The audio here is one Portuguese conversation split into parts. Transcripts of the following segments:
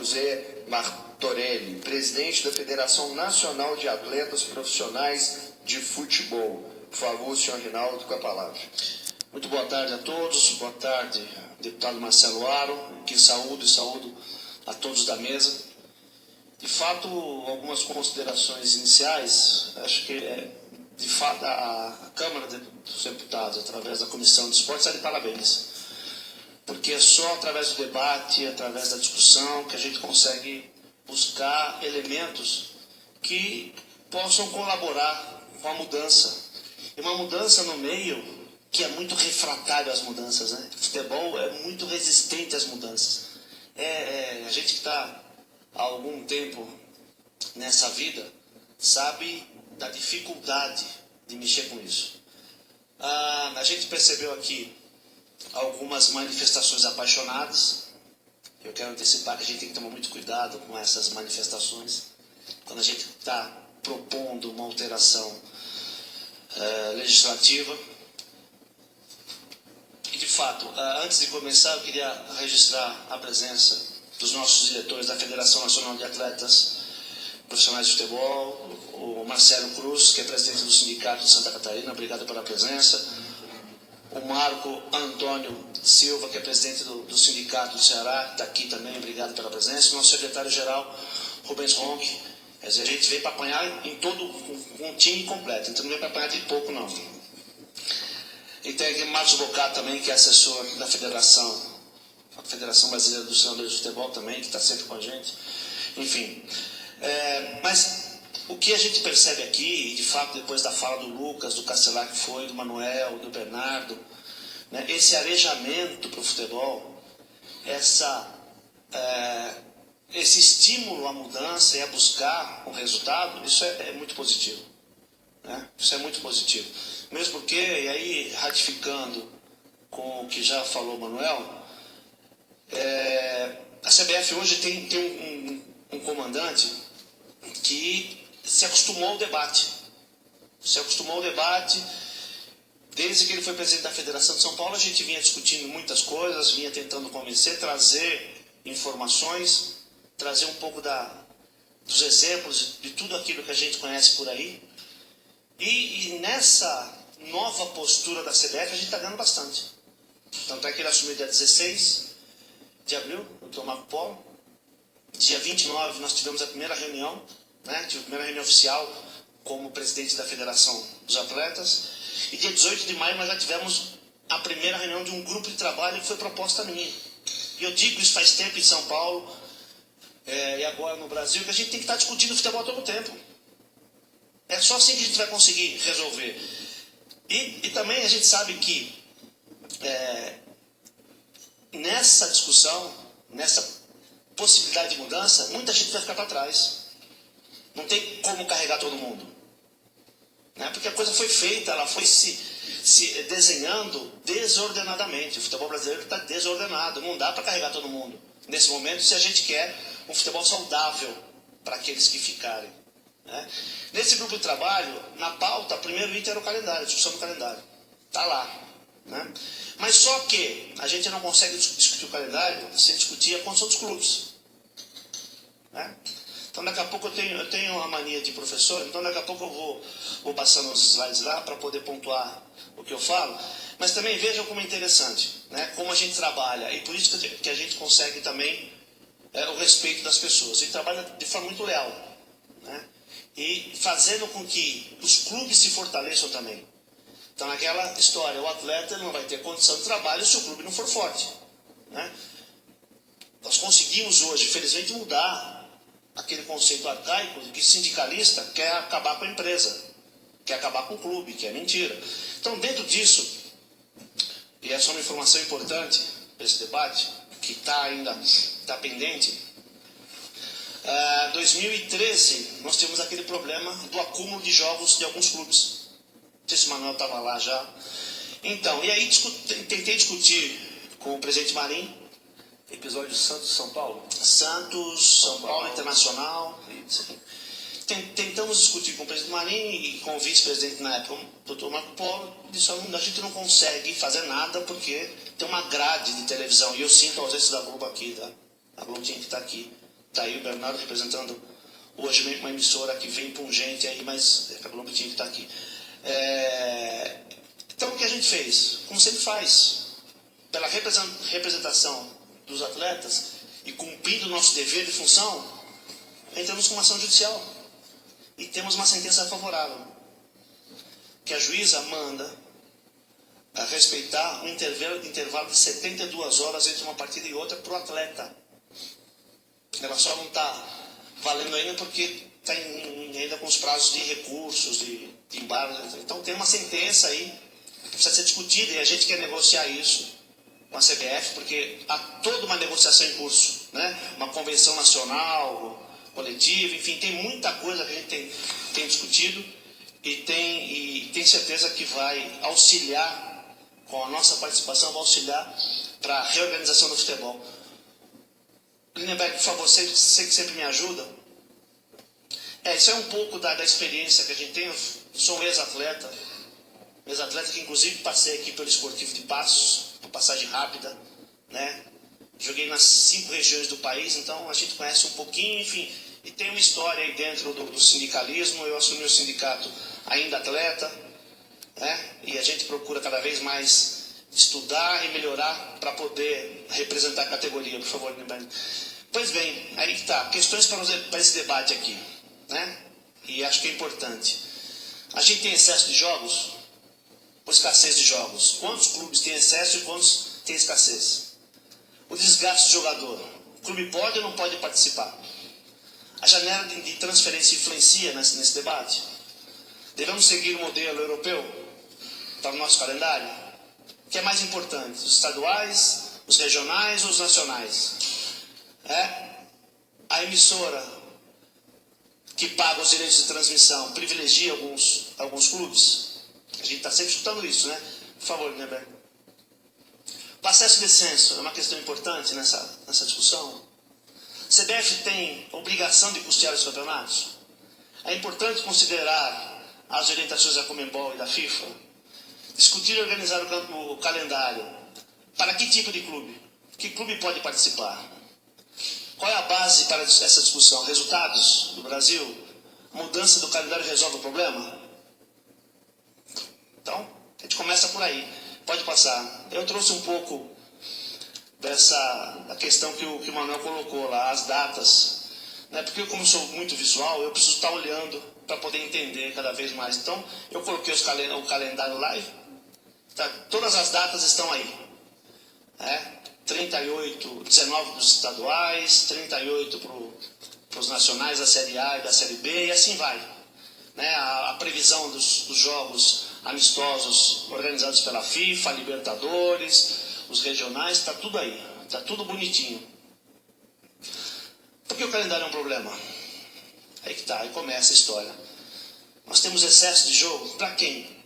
José Martorelli, presidente da Federação Nacional de Atletas Profissionais de Futebol. Por favor, senhor Rinaldo, com a palavra. Muito boa tarde a todos. Boa tarde, deputado Marcelo Aro, que saúdo a todos da mesa. De fato, algumas considerações iniciais. Acho que, de fato, a Câmara dos Deputados, através da Comissão de Esportes, está de parabéns. Porque é só através do debate, através da discussão, que a gente consegue buscar elementos que possam colaborar com a mudança. E uma mudança no meio que é muito refratário às mudanças, né? O futebol é muito resistente às mudanças. A gente que está há algum tempo nessa vida sabe da dificuldade de mexer com isso. A gente percebeu aqui algumas manifestações apaixonadas. Eu quero antecipar que a gente tem que tomar muito cuidado com essas manifestações quando a gente está propondo uma alteração legislativa. E de fato, antes de começar, eu queria registrar a presença dos nossos diretores da Federação Nacional de Atletas Profissionais de Futebol, o Marcelo Cruz, que é presidente do Sindicato de Santa Catarina, obrigado pela presença. O Marco Antônio Silva, que é presidente do Sindicato do Ceará, que está aqui também, obrigado pela presença. O nosso secretário-geral, Rubens Ronck. Quer dizer, a gente veio para apanhar em todo um time completo, então não veio para apanhar de pouco, não. E tem aqui o Marcos Bocato também, que é assessor da Federação Brasileira dos Treinadores de Futebol também, que está sempre com a gente. Enfim, mas o que a gente percebe aqui, e de fato depois da fala do Lucas, do Castelar que foi, do Manuel, do Bernardo, né, esse arejamento para o futebol, esse estímulo à mudança e a buscar um resultado, isso é muito positivo. Né? Isso é muito positivo. Mesmo porque, e aí ratificando com o que já falou o Manuel, a CBF hoje tem um comandante que se acostumou ao debate. Desde que ele foi presidente da Federação de São Paulo, a gente vinha discutindo muitas coisas, vinha tentando convencer, trazer informações, trazer um pouco dos exemplos de tudo aquilo que a gente conhece por aí. E nessa nova postura da CBF, a gente está ganhando bastante. Tanto é que ele assumiu dia 16 de abril, o Dr. Marco Polo. Dia 29 nós tivemos a primeira reunião, né? Tive a primeira reunião oficial como presidente da Federação dos Atletas. E dia 18 de maio nós já tivemos a primeira reunião de um grupo de trabalho que foi proposta minha. E eu digo isso faz tempo em São Paulo e agora no Brasil, que a gente tem que estar discutindo futebol todo o tempo. É só assim que a gente vai conseguir resolver. E também a gente sabe que nessa discussão, nessa possibilidade de mudança, muita gente vai ficar para trás. Não tem como carregar todo mundo. Né? Porque a coisa foi feita, ela foi se desenhando desordenadamente. O futebol brasileiro está desordenado. Não dá para carregar todo mundo nesse momento se a gente quer um futebol saudável para aqueles que ficarem. Né? Nesse grupo de trabalho, na pauta, primeiro item era o calendário, a discussão do calendário. Está lá. Né? Mas só que a gente não consegue discutir o calendário sem discutir a condição dos clubes. Né? Então daqui a pouco eu tenho uma mania de professor, então daqui a pouco eu vou passando os slides lá para poder pontuar o que eu falo. Mas também vejam como é interessante, né? Como a gente trabalha, e por isso que a gente consegue também o respeito das pessoas. A gente trabalha de forma muito leal. Né? E fazendo com que os clubes se fortaleçam também. Então, naquela história, o atleta não vai ter condição de trabalho se o clube não for forte. Né? Nós conseguimos hoje, felizmente, mudar aquele conceito arcaico de que sindicalista quer acabar com a empresa, quer acabar com o clube, que é mentira. Então, dentro disso, e essa é uma informação importante para esse debate, que está pendente, 2013 nós temos aquele problema do acúmulo de jogos de alguns clubes. Não sei se o Manuel estava lá já. Então, e aí tentei discutir com o presidente Marinho. Episódio Santos-São Paulo? São Paulo Internacional. Tentamos discutir com o presidente Marinho e com o vice-presidente na época, o Dr. Marco Polo. Disse: a gente não consegue fazer nada porque tem uma grade de televisão. E eu sinto a ausência da Globo aqui, tá? A Globo tinha que estar aqui Está aí o Bernardo representando hoje uma emissora que vem pungente aí, mas a Globo tinha que estar aqui. Então, o que a gente fez? Como sempre faz, pela representação dos atletas e cumprindo o nosso dever de função, entramos com uma ação judicial e temos uma sentença favorável, que a juíza manda a respeitar um intervalo de 72 horas entre uma partida e outra para o atleta. Ela só não está valendo ainda porque está ainda com os prazos de recursos, de embargo. Então tem uma sentença aí que precisa ser discutida e a gente quer negociar isso com a CBF, porque há toda uma negociação em curso, né? Uma convenção nacional, coletiva, enfim, tem muita coisa que a gente tem discutido e tem certeza que vai auxiliar, com a nossa participação, vai auxiliar para a reorganização do futebol. Lindenberg, por favor, você que sempre me ajuda. Isso é um pouco da experiência que a gente tem. Eu sou um ex-atleta que inclusive passei aqui pelo Esportivo de Passos, uma passagem rápida, né? Joguei nas 5 regiões do país, então a gente conhece um pouquinho, enfim, e tem uma história aí dentro do sindicalismo. Eu assumi o sindicato ainda atleta, né? E a gente procura cada vez mais estudar e melhorar para poder representar a categoria. Por favor, Lindenberg. Pois bem, aí que está, questões para esse debate aqui, né? E acho que é importante. A gente tem excesso de jogos ou escassez de jogos? Quantos clubes têm excesso e quantos têm escassez? O desgaste do jogador. O clube pode ou não pode participar? A janela de transferência influencia nesse debate? Devemos seguir o modelo europeu para o nosso calendário? O que é mais importante? Os estaduais, os regionais ou os nacionais? A emissora que paga os direitos de transmissão privilegia alguns clubes? A gente está sempre escutando isso, né? Por favor, Lindenberg. O acesso e descenso é uma questão importante nessa discussão. A CBF tem obrigação de custear os campeonatos? É importante considerar as orientações da Conmebol e da FIFA? Discutir e organizar o calendário. Para que tipo de clube? Que clube pode participar? Qual é a base para essa discussão? Resultados do Brasil? Mudança do calendário resolve o problema? Então, a gente começa por aí. Pode passar. Eu trouxe um pouco da questão que o Manuel colocou lá, as datas. Né? Porque como eu sou muito visual, eu preciso estar olhando para poder entender cada vez mais. Então, eu coloquei o calendário lá e todas as datas estão aí. 38, 19 para os estaduais, 38 para os nacionais da Série A e da Série B, e assim vai. Né? A previsão dos jogos amistosos organizados pela FIFA, Libertadores, os regionais, está tudo aí, está tudo bonitinho. Por que o calendário é um problema? Aí que está, aí começa a história. Nós temos excesso de jogo, para quem?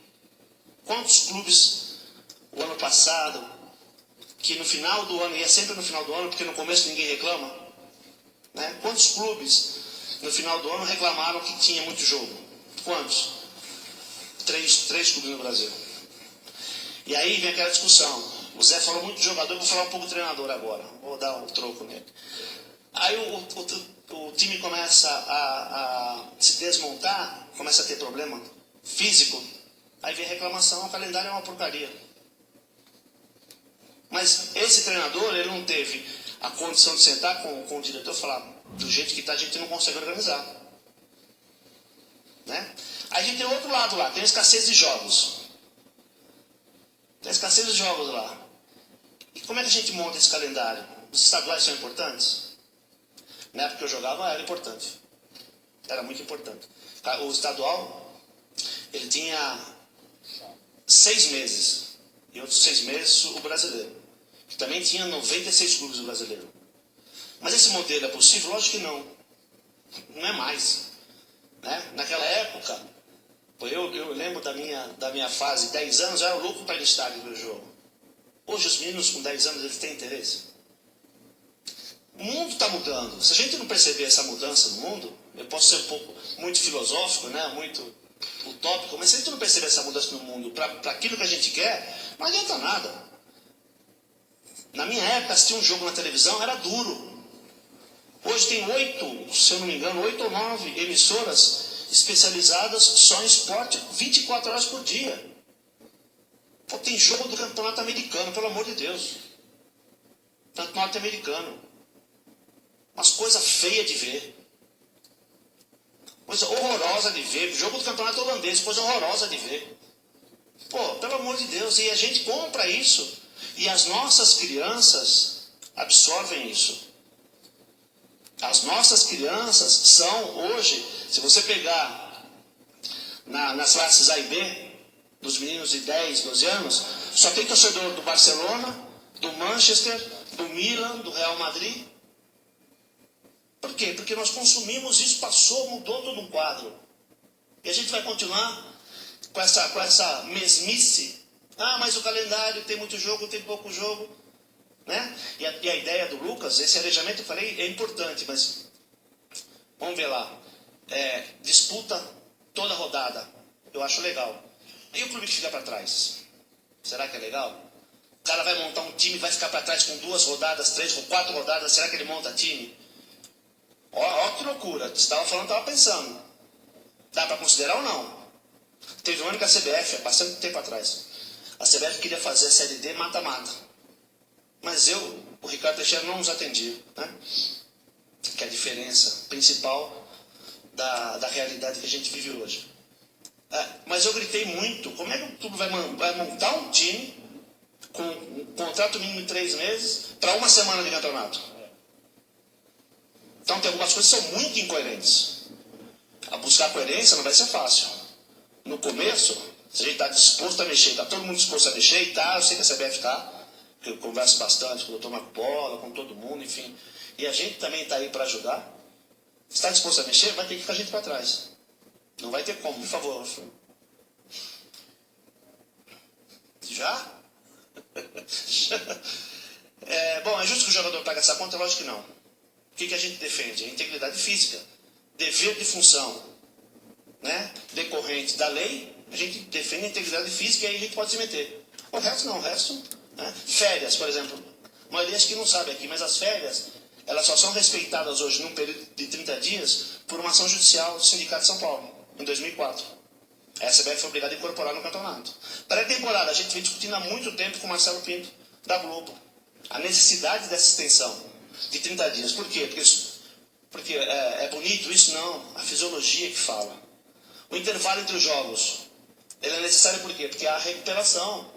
Quantos clubes o ano passado, que no final do ano, e é sempre no final do ano, porque no começo ninguém reclama, né? Quantos clubes no final do ano reclamaram que tinha muito jogo? Quantos? 3 clubes no Brasil. E aí vem aquela discussão. O Zé falou muito de jogador, eu vou falar um pouco do treinador agora. Vou dar um troco nele. Aí o time começa a se desmontar, começa a ter problema físico. Aí vem a reclamação, o calendário é uma porcaria. Mas esse treinador, ele não teve a condição de sentar com o diretor e falar, do jeito que está, a gente não consegue organizar. Né? Aí a gente tem outro lado lá, tem a escassez de jogos. Tem a escassez de jogos lá. E como é que a gente monta esse calendário? Os estaduais são importantes? Na época que eu jogava, era importante. Era muito importante. O estadual, ele tinha 6 meses. E outros 6 meses o brasileiro. Que também tinha 96 clubes do brasileiro. Mas esse modelo é possível? Lógico que não. Não é mais. Né? Naquela época, eu lembro da minha fase, 10 anos, eu era louco para ir no estádio ver o jogo. Hoje os meninos com 10 anos, eles têm interesse. O mundo está mudando. Se a gente não perceber essa mudança no mundo, eu posso ser muito filosófico, né? Muito utópico, mas se a gente não perceber essa mudança no mundo para aquilo que a gente quer, não adianta nada. Na minha época, assistir um jogo na televisão era duro. Hoje tem 8, se eu não me engano, 8 ou 9 emissoras especializadas só em esporte 24 horas por dia. Pô, tem jogo do campeonato americano, pelo amor de Deus. Campeonato norte-americano. Umas coisas feias de ver. Coisa horrorosa de ver. Jogo do campeonato holandês, coisa horrorosa de ver. Pô, pelo amor de Deus. E a gente compra isso. E as nossas crianças absorvem isso. As nossas crianças são hoje, se você pegar nas classes A e B, dos meninos de 10, 12 anos, só tem torcedor do Barcelona, do Manchester, do Milan, do Real Madrid. Por quê? Porque nós consumimos isso, passou, mudou todo um quadro. E a gente vai continuar com essa mesmice. Ah, mas o calendário tem muito jogo, tem pouco jogo. Né? E a ideia do Lucas, esse arejamento eu falei, é importante, mas vamos ver lá. Disputa toda rodada. Eu acho legal. E o clube que fica para trás? Será que é legal? O cara vai montar um time, vai ficar para trás com 2 rodadas, 3 ou 4 rodadas, será que ele monta time? Ó que loucura, você estava falando, estava pensando. Dá para considerar ou não? Teve um ano que a CBF, há bastante tempo atrás, a CBF queria fazer a Série D mata-mata. Mas o Ricardo Teixeira não nos atendia. Né? Que é a diferença principal da realidade que a gente vive hoje. Mas eu gritei muito, como é que o clube vai montar um time com um contrato mínimo de 3 meses para uma semana de campeonato? Então tem algumas coisas que são muito incoerentes. A buscar coerência não vai ser fácil. No começo, se a gente está disposto a mexer, está todo mundo disposto a mexer, e tá, eu sei que a CBF está, eu converso bastante com o Dr. Marco Bola, com todo mundo, enfim. E a gente também está aí para ajudar. Se está disposto a mexer, vai ter que ficar a gente para trás. Não vai ter como, por favor. Já? Bom, é justo que o jogador pague essa conta? Lógico que não. O que a gente defende? A integridade física. Dever de função, né? Decorrente da lei, a gente defende a integridade física e aí a gente pode se meter. O resto não, o resto... Né? Férias, por exemplo. A maioria acho que não sabe aqui, mas as férias, elas só são respeitadas hoje num período de 30 dias por uma ação judicial do Sindicato de São Paulo, em 2004. A CBF foi obrigada a incorporar no campeonato. Pré-temporada, a gente vem discutindo há muito tempo com o Marcelo Pinto, da Globo, a necessidade dessa extensão de 30 dias. Por quê? Porque é bonito isso? Não. A fisiologia que fala. O intervalo entre os jogos, ele é necessário por quê? Porque há a recuperação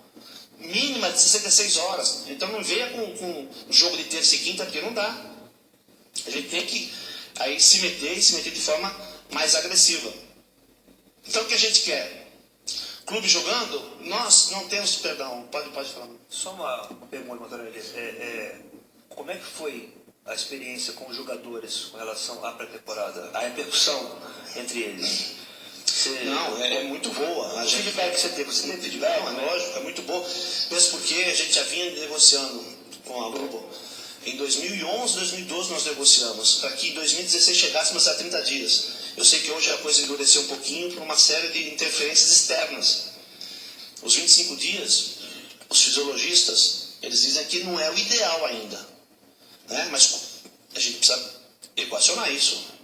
mínima de 66 horas. Então não venha com jogo de terça e quinta, porque não dá. A gente tem que aí se meter de forma mais agressiva. Então o que a gente quer? Clube jogando, nós não temos, perdão, pode falar. Só uma pergunta, Matarelli. Como é que foi a experiência com os jogadores com relação à pré-temporada? A repercussão entre eles? Não, é muito boa. O feedback que você teve feedback? Não, é lógico, é muito boa. Mesmo porque a gente já vinha negociando com a Globo. Em 2011, 2012 nós negociamos, para que em 2016 chegássemos a 30 dias. Eu sei que hoje a coisa endureceu um pouquinho por uma série de interferências externas. Os 25 dias, os fisiologistas, eles dizem que não é o ideal ainda. Né? Mas a gente precisa equacionar isso.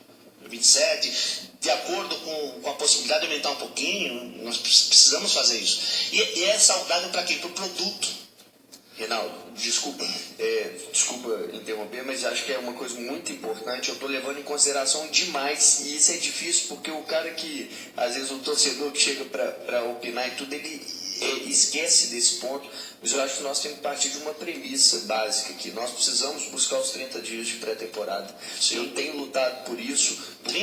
27, de acordo com a possibilidade de aumentar um pouquinho, nós precisamos fazer isso. E é saudável para quem? Para o produto. Reinaldo, desculpa interromper, mas acho que é uma coisa muito importante. Eu estou levando em consideração demais, e isso é difícil porque o cara que, às vezes, o torcedor que chega para opinar e tudo, ele esquece desse ponto. Mas eu acho que nós temos que partir de uma premissa básica aqui. Nós precisamos buscar os 30 dias de pré-temporada. Eu tenho lutado por isso, porque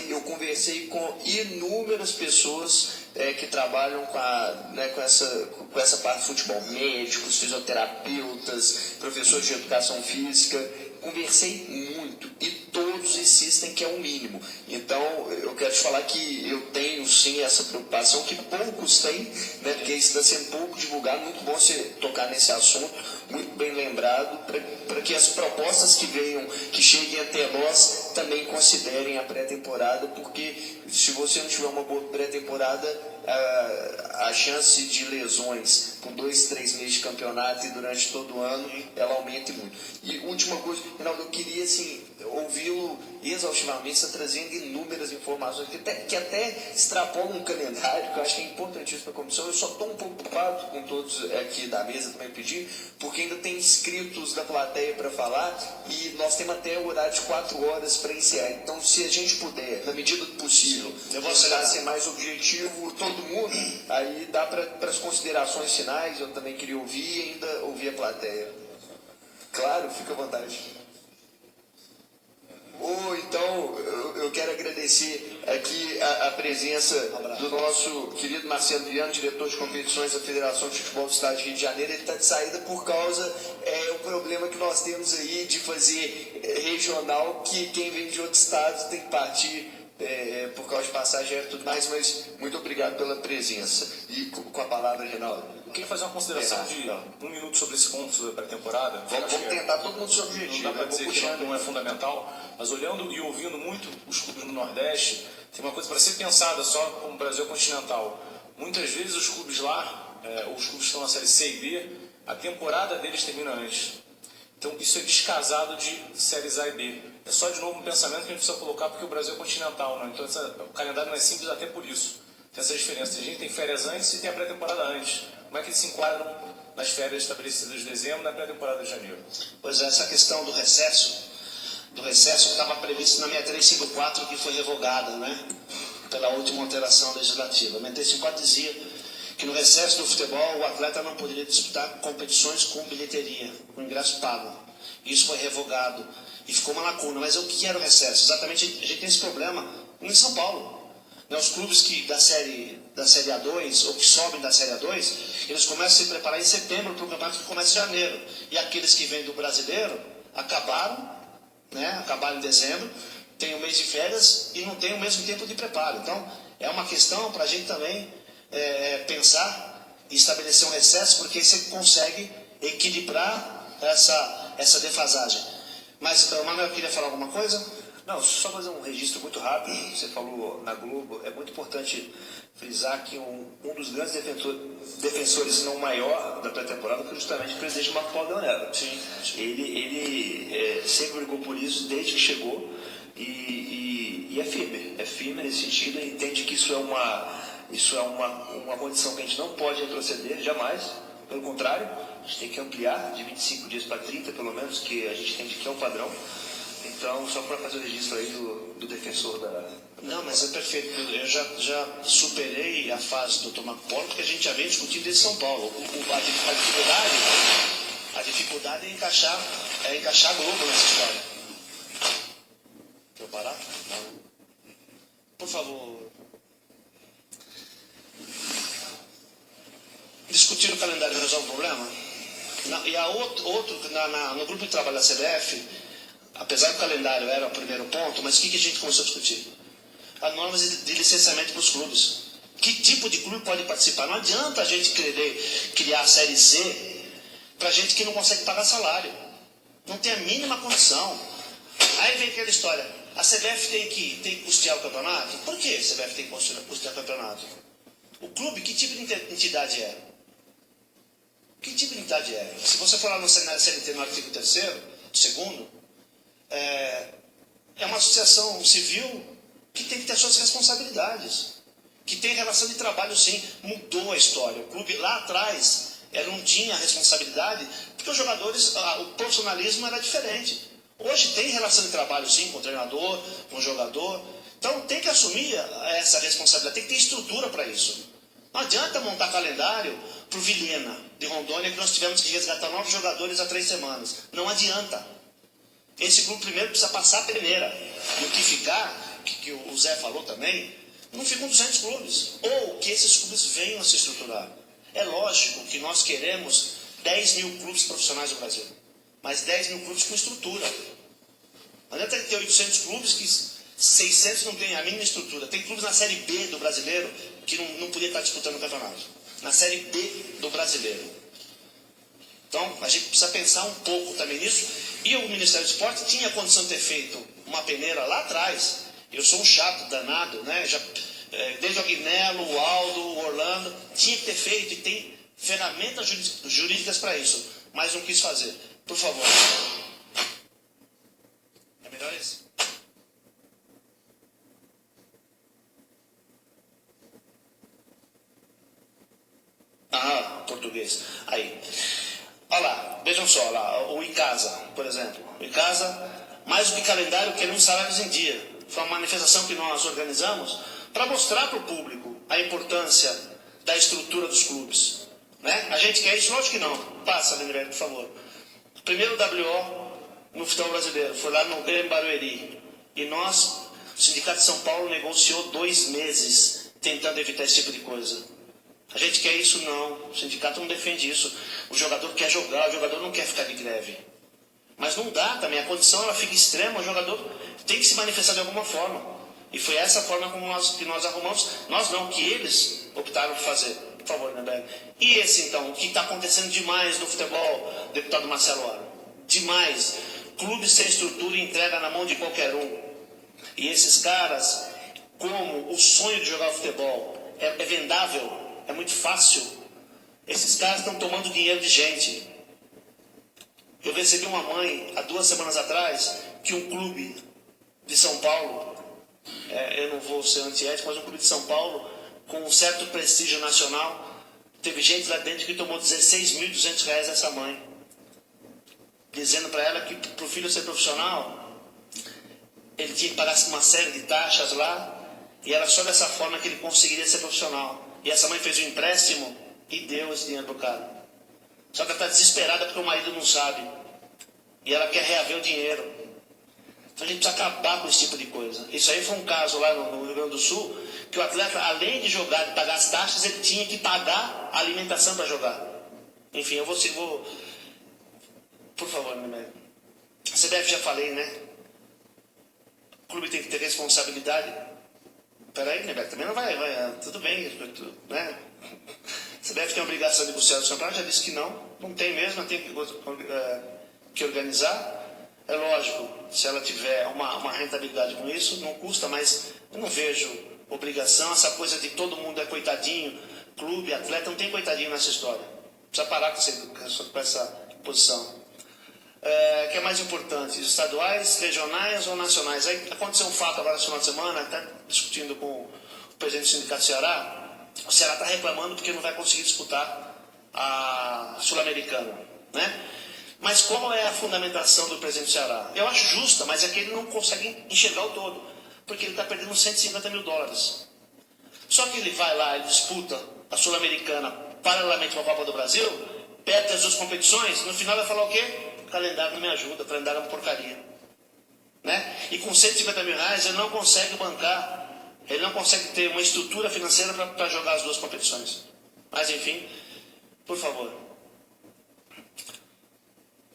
eu conversei com inúmeras pessoas que trabalham com essa parte de futebol, médicos, fisioterapeutas, professores de educação física. Conversei muito e todos insistem que é o mínimo. Então eu quero te falar que eu tenho sim essa preocupação que poucos têm, né, porque isso está sendo pouco divulgado. Muito bom você tocar nesse assunto. muito bem lembrado, para que as propostas que cheguem até nós também considerem a pré-temporada, porque se você não tiver uma boa pré-temporada, a chance de lesões com 2, 3 meses de campeonato e durante todo o ano, ela aumenta muito. E última coisa, Reinaldo, eu queria assim, ouvi-lo exaustivamente, está trazendo inúmeras informações que até extrapolam um calendário, que eu acho que é importantíssimo para a comissão. Eu só estou um pouco preocupado com todos aqui da mesa também pedir, porque ainda tem inscritos da plateia para falar e nós temos até o horário de 4 horas para encerrar. Então, se a gente puder, na medida do possível, tentar ser mais objetivo, todo mundo, aí dá para as considerações finais. Eu também queria ouvir e ainda ouvir a plateia. Claro, fica à vontade. Então, eu quero agradecer aqui a presença do nosso querido Marcelo Viana, diretor de competições da Federação de Futebol do Estado de Rio de Janeiro. Ele está de saída por causa o problema que nós temos aí de fazer regional, que quem vem de outro estado tem que partir por causa de passagem e tudo mais, mas muito obrigado pela presença. E com a palavra, Reinaldo. Eu queria fazer uma consideração de 1 minuto sobre esse ponto da pré-temporada. Vamos tentar todo mundo ser objetivo. Não dá para dizer que não é fundamental, mas olhando e ouvindo muito os clubes no Nordeste, tem uma coisa para ser pensada só como o Brasil continental. Muitas vezes os clubes lá, os clubes que estão na série C e B, a temporada deles termina antes. Então isso é descasado de séries A e B. É só de novo um pensamento que a gente precisa colocar porque o Brasil é continental, não? Então o calendário não é simples até por isso. Tem essa diferença. A gente tem férias antes e tem a pré-temporada antes. Como é que eles se enquadram nas férias estabelecidas de dezembro na pré-temporada de janeiro? Pois é, essa questão do recesso que estava previsto na 6354, que foi revogada, né, pela última alteração legislativa. A 6354 dizia que no recesso do futebol o atleta não poderia disputar competições com bilheteria, com ingresso pago. Isso foi revogado e ficou uma lacuna. Mas o que era o recesso? Exatamente, a gente tem esse problema em São Paulo. Os clubes da série A2, ou que sobem da série A2, eles começam a se preparar em setembro para o campeonato que começa em janeiro. E aqueles que vêm do brasileiro acabaram em dezembro, tem um mês de férias e não tem o mesmo tempo de preparo. Então, é uma questão para a gente também pensar e estabelecer um recesso, porque você consegue equilibrar essa defasagem. Mas, Manuel, queria falar alguma coisa? Não, só fazer um registro muito rápido. Você falou na Globo, é muito importante frisar que um dos grandes defensores, se não o maior, da pré-temporada foi justamente o presidente Marco Paulo Leonero. Sim. Ele sempre brigou por isso desde que chegou e é firme nesse sentido, e entende que isso é uma condição que a gente não pode retroceder jamais, pelo contrário, a gente tem que ampliar de 25 dias para 30, pelo menos, que a gente entende que é o padrão. Então, só para fazer o registro aí do defensor da... Não, mas é perfeito. Eu já superei a fase do Dr. Marco Polo, porque a gente já vem discutindo desde São Paulo. A dificuldade é encaixar a Globo nessa história. Quer eu parar? Não. Por favor. Discutir o calendário resolve o problema? No grupo de trabalho da CBF, apesar que o calendário era o primeiro ponto, mas o que a gente começou a discutir? As normas de licenciamento para os clubes. Que tipo de clube pode participar? Não adianta a gente querer criar a Série C para gente que não consegue pagar salário. Não tem a mínima condição. Aí vem aquela história. A CBF tem que custear o campeonato? Por que a CBF tem que custear o campeonato? O clube, que tipo de entidade é? Que tipo de entidade é? Se você for lá no CLT, no artigo 3º, 2º, é uma associação civil que tem que ter suas responsabilidades, que tem relação de trabalho, sim. Mudou a história. O clube lá atrás não tinha responsabilidade, porque os jogadores, o profissionalismo era diferente. Hoje tem relação de trabalho, sim, com o treinador, com o jogador. Então tem que assumir essa responsabilidade, tem que ter estrutura para isso. Não adianta montar calendário para o Vilhena, de Rondônia, que nós tivemos que resgatar 9 jogadores há 3 semanas. Não adianta. Esse grupo primeiro precisa passar a peneira. E o que ficar, que o Zé falou também, não ficam 200 clubes. Ou que esses clubes venham a se estruturar. É lógico que nós queremos 10 mil clubes profissionais no Brasil. Mas 10 mil clubes com estrutura. Não adianta ter 800 clubes que 600 não tem a mínima estrutura. Tem clubes na Série B do brasileiro que não podia estar disputando o campeonato. Na Série B do brasileiro. Então, a gente precisa pensar um pouco também nisso. E o Ministério do Esporte tinha condição de ter feito uma peneira lá atrás. Eu sou um chato danado, né? Desde o Aguinello, o Aldo, o Orlando, tinha que ter feito e tem ferramentas jurídicas para isso, mas não quis fazer. Por favor. É melhor esse? Ah, português. Aí. Olha lá, vejam só, lá, o Icasa, por exemplo. O Icasa, mais do que calendário, queremos salários em dia. Foi uma manifestação que nós organizamos para mostrar para o público a importância da estrutura dos clubes. Né? A gente quer isso? Lógico que não. Passa, Lindenberg, por favor. O primeiro WO no futebol brasileiro foi lá no Grêmio Barueri. E nós, o Sindicato de São Paulo, negociou 2 meses tentando evitar esse tipo de coisa. A gente quer isso? Não. O sindicato não defende isso. O jogador quer jogar, o jogador não quer ficar de greve. Mas não dá também. A condição ela fica extrema, o jogador tem que se manifestar de alguma forma. E foi essa forma que nós arrumamos. Nós não, que eles optaram por fazer. Por favor, Lindenberg. E esse então, o que está acontecendo demais no futebol, deputado Marcelo Aro? Demais. Clube sem estrutura e entrega na mão de qualquer um. E esses caras, como o sonho de jogar futebol é vendável, é muito fácil, esses caras estão tomando dinheiro de gente. Eu recebi uma mãe, há 2 semanas atrás, que um clube de São Paulo, eu não vou ser antiético, mas um clube de São Paulo, com um certo prestígio nacional, teve gente lá dentro que tomou R$16.200 dessa mãe, dizendo para ela que para o filho ser profissional, ele tinha que pagar uma série de taxas lá, e era só dessa forma que ele conseguiria ser profissional. E essa mãe fez um empréstimo e deu esse dinheiro pro cara. Só que ela está desesperada porque o marido não sabe. E ela quer reaver o dinheiro. Então a gente precisa acabar com esse tipo de coisa. Isso aí foi um caso lá no Rio Grande do Sul, que o atleta, além de jogar e pagar as taxas, ele tinha que pagar a alimentação para jogar. Enfim, eu vou... Por favor, né? A CBF já falei, né? O clube tem que ter responsabilidade. Peraí, né, também não vai, tudo bem, né? A CBF tem a obrigação de buscar o campeonato, já disse que não tem mesmo, tem que organizar. É lógico, se ela tiver uma rentabilidade com isso, não custa, mas eu não vejo obrigação, essa coisa de todo mundo é coitadinho, clube, atleta, não tem coitadinho nessa história. Precisa parar com essa posição. Que é mais importante, estaduais, regionais ou nacionais? Aí aconteceu um fato agora esse final de semana, até discutindo com o presidente do Sindicato do Ceará. O Ceará está reclamando porque não vai conseguir disputar a Sul-Americana, né? Mas qual é a fundamentação do presidente do Ceará? Eu acho justa, mas é que ele não consegue enxergar o todo, porque ele está perdendo $150 mil. Só que ele vai lá e disputa a Sul-Americana paralelamente com a Copa do Brasil, perde as 2 competições, no final vai falar o quê? O calendário não me ajuda, o calendário é uma porcaria. Né? E com R$150 mil ele não consegue bancar, ele não consegue ter uma estrutura financeira para jogar as 2 competições. Mas enfim, por favor.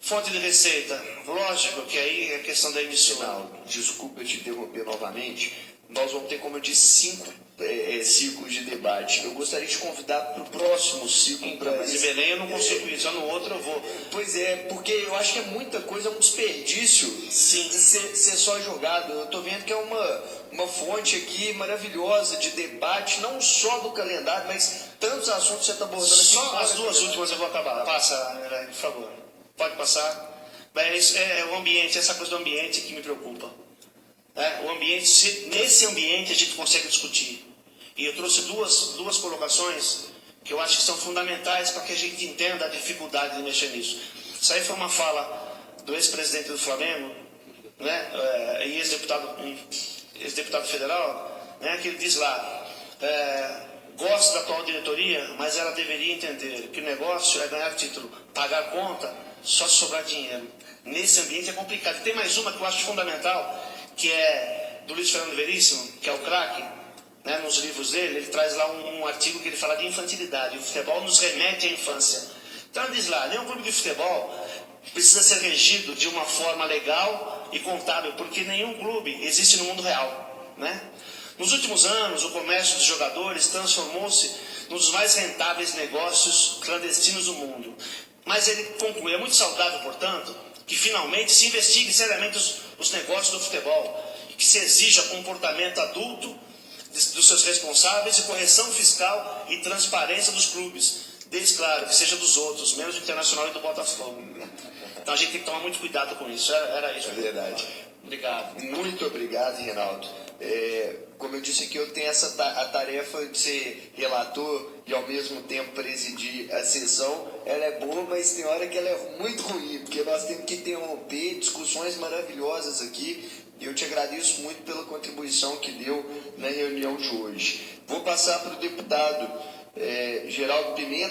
Fonte de receita, lógico que aí é questão da emissão. Desculpa eu te interromper novamente. Nós vamos ter, como eu disse, 5 ciclos de debate. Eu gostaria de convidar para o próximo ciclo. Mas em Belém eu não consigo ir, só no outro eu vou. Pois é, porque eu acho que é muita coisa, é um desperdício. Sim. De ser só jogado. Eu estou vendo que é uma fonte aqui maravilhosa de debate, não só do calendário, mas tantos assuntos que você está abordando aqui. Só as 2 últimas eu vou acabar. Passa, por favor. Pode passar. Mas é o ambiente, essa coisa do ambiente que me preocupa. O ambiente, nesse ambiente a gente consegue discutir. E eu trouxe duas colocações que eu acho que são fundamentais para que a gente entenda a dificuldade de mexer nisso. Isso aí foi uma fala do ex-presidente do Flamengo, né, e ex-deputado federal, né, que ele diz lá, gosto da atual diretoria, mas ela deveria entender que o negócio é ganhar título, pagar conta, só se sobrar dinheiro. Nesse ambiente é complicado. E tem mais uma que eu acho fundamental, que é do Luiz Fernando Veríssimo, que é o craque, né, nos livros dele, ele traz lá um artigo que ele fala de infantilidade. O futebol nos remete à infância. Então ele diz lá, nenhum clube de futebol precisa ser regido de uma forma legal e contábil, porque nenhum clube existe no mundo real, né? Nos últimos anos, o comércio dos jogadores transformou-se num dos mais rentáveis negócios clandestinos do mundo. Mas ele conclui, é muito saudável, portanto, que finalmente se investigue seriamente os negócios do futebol, e que se exija comportamento adulto dos seus responsáveis e correção fiscal e transparência dos clubes, desde, claro, que seja dos outros, menos do Internacional e do Botafogo. Então a gente tem que tomar muito cuidado com isso. Era isso. É verdade. Obrigado. Muito obrigado, Reinaldo. Como eu disse aqui, eu tenho a tarefa de ser relator e ao mesmo tempo presidir a sessão. Ela é boa, mas tem hora que ela é muito ruim, porque nós temos que interromper discussões maravilhosas aqui. E eu te agradeço muito pela contribuição que deu na reunião de hoje. Vou passar para o deputado Geraldo Pimenta.